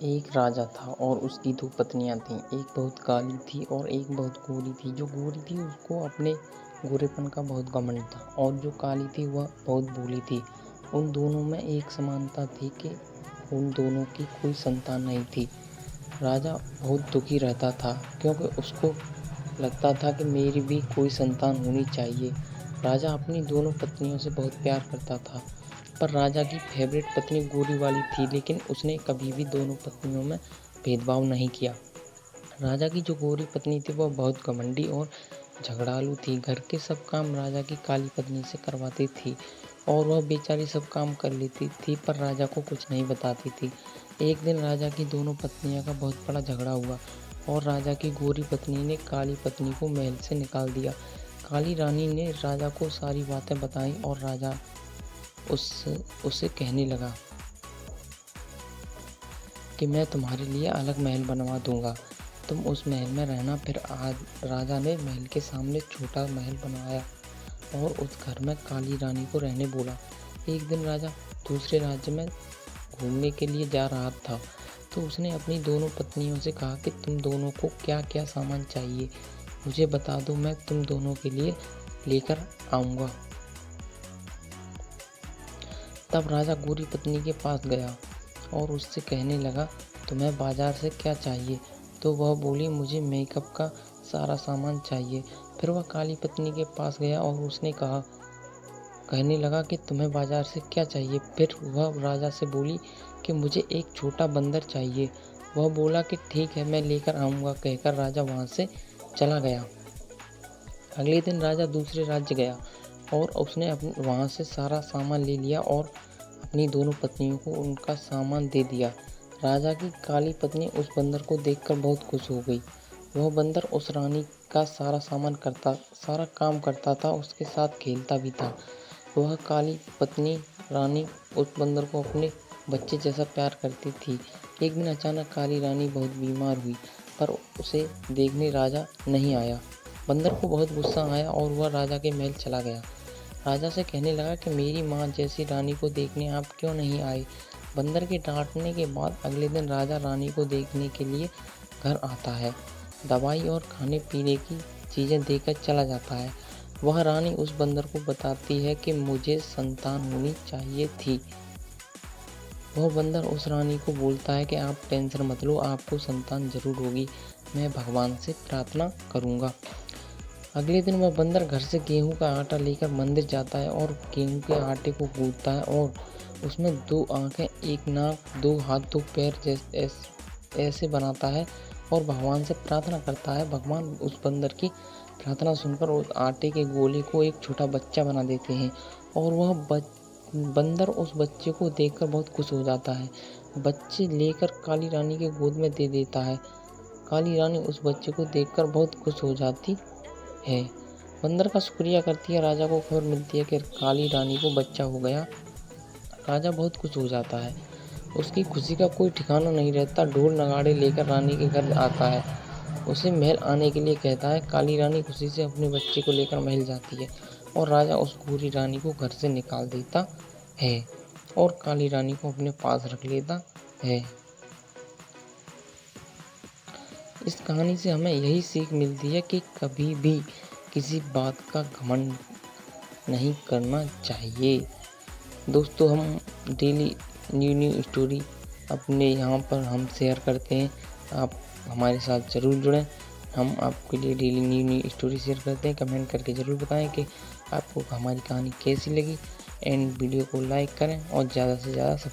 एक राजा था और उसकी 2 पत्नियाँ थीं। एक बहुत काली थी और एक बहुत गोरी थी। जो गोरी थी उसको अपने गोरेपन का बहुत घमंड था और जो काली थी वह बहुत भोली थी। उन दोनों में एक समानता थी कि उन दोनों की कोई संतान नहीं थी। राजा बहुत दुखी रहता था क्योंकि उसको लगता था कि मेरी भी कोई संतान होनी चाहिए। राजा अपनी दोनों पत्नियों से बहुत प्यार करता था, पर राजा की फेवरेट पत्नी गोरी वाली थी, लेकिन उसने कभी भी दोनों पत्नियों में भेदभाव नहीं किया। राजा की जो गोरी पत्नी थी वह बहुत घमंडी और झगड़ालू थी। घर के सब काम राजा की काली पत्नी से करवाती थी और वह बेचारी सब काम कर लेती थी, पर राजा को कुछ नहीं बताती थी। एक दिन राजा की दोनों पत्नियों का बहुत बड़ा झगड़ा हुआ और राजा की गोरी पत्नी ने काली पत्नी को महल से निकाल दिया। काली रानी ने राजा को सारी बातें बताई और राजा उससे कहने लगा कि मैं तुम्हारे लिए अलग महल बनवा दूंगा, तुम उस महल में रहना। फिर आज राजा ने महल के सामने छोटा महल बनवाया और उस घर में काली रानी को रहने बोला। एक दिन राजा दूसरे राज्य में घूमने के लिए जा रहा था, तो उसने अपनी दोनों पत्नियों से कहा कि तुम दोनों को क्या क्या सामान चाहिए, मुझे बता दो, मैं तुम दोनों के लिए लेकर आऊँगा। तब राजा गोरी पत्नी के पास गया और उससे कहने लगा, तुम्हें बाजार से क्या चाहिए? तो वह बोली, मुझे मेकअप का सारा सामान चाहिए। फिर वह काली पत्नी के पास गया और उसने कहने लगा कि तुम्हें बाजार से क्या चाहिए? फिर वह राजा से बोली कि मुझे एक छोटा बंदर चाहिए। वह बोला कि ठीक है, मैं लेकर आऊँगा, कहकर राजा वहाँ से चला गया। अगले दिन राजा दूसरे राज्य गया और उसने वहाँ से सारा सामान ले लिया और अपनी दोनों पत्नियों को उनका सामान दे दिया। राजा की काली पत्नी उस बंदर को देखकर बहुत खुश हो गई। वह बंदर उस रानी का सारा काम करता था, उसके साथ खेलता भी था। वह काली पत्नी रानी उस बंदर को अपने बच्चे जैसा प्यार करती थी। एक दिन अचानक काली रानी बहुत बीमार हुई, पर उसे देखने राजा नहीं आया। बंदर को बहुत गुस्सा आया और वह राजा के महल चला गया। राजा से कहने लगा कि मेरी माँ जैसी रानी को देखने आप क्यों नहीं आए? बंदर के डांटने के बाद अगले दिन राजा रानी को देखने के लिए घर आता है। दवाई और खाने पीने की चीज़ें देकर चला जाता है। वह रानी उस बंदर को बताती है कि मुझे संतान होनी चाहिए थी। वह बंदर उस रानी को बोलता है कि आप टेंशन मत लो, आपको संतान जरूर होगी, मैं भगवान से प्रार्थना करूँगा। अगले दिन वह बंदर घर से गेहूं का आटा लेकर मंदिर जाता है और गेहूं के आटे को गूंथता है और उसमें 2 आंखें, 1 नाक, 2 हाथ, 2 पैर ऐसे बनाता है और भगवान से प्रार्थना करता है। भगवान उस बंदर की प्रार्थना सुनकर उस आटे के गोले को एक छोटा बच्चा बना देते हैं और वह बंदर उस बच्चे को देखकर बहुत खुश हो जाता है। बच्चे लेकर काली रानी के गोद में दे देता है। काली रानी उस बच्चे को देखकर बहुत खुश हो जाती है। बंदर का शुक्रिया करती है। राजा को खबर मिलती है कि काली रानी को बच्चा हो गया। राजा बहुत खुश हो जाता है। उसकी खुशी का कोई ठिकाना नहीं रहता। ढोल नगाड़े लेकर रानी के घर आता है, उसे महल आने के लिए कहता है। काली रानी खुशी से अपने बच्चे को लेकर महल जाती है और राजा उस गोरी रानी को घर से निकाल देता है और काली रानी को अपने पास रख लेता है। इस कहानी से हमें यही सीख मिलती है कि कभी भी किसी बात का घमंड नहीं करना चाहिए। दोस्तों, हम डेली न्यू स्टोरी अपने यहाँ पर हम शेयर करते हैं, आप हमारे साथ ज़रूर जुड़ें। हम आपके लिए डेली न्यू स्टोरी शेयर करते हैं। कमेंट करके ज़रूर बताएं कि आपको हमारी कहानी कैसी लगी एंड वीडियो को लाइक करें और ज़्यादा से ज़्यादा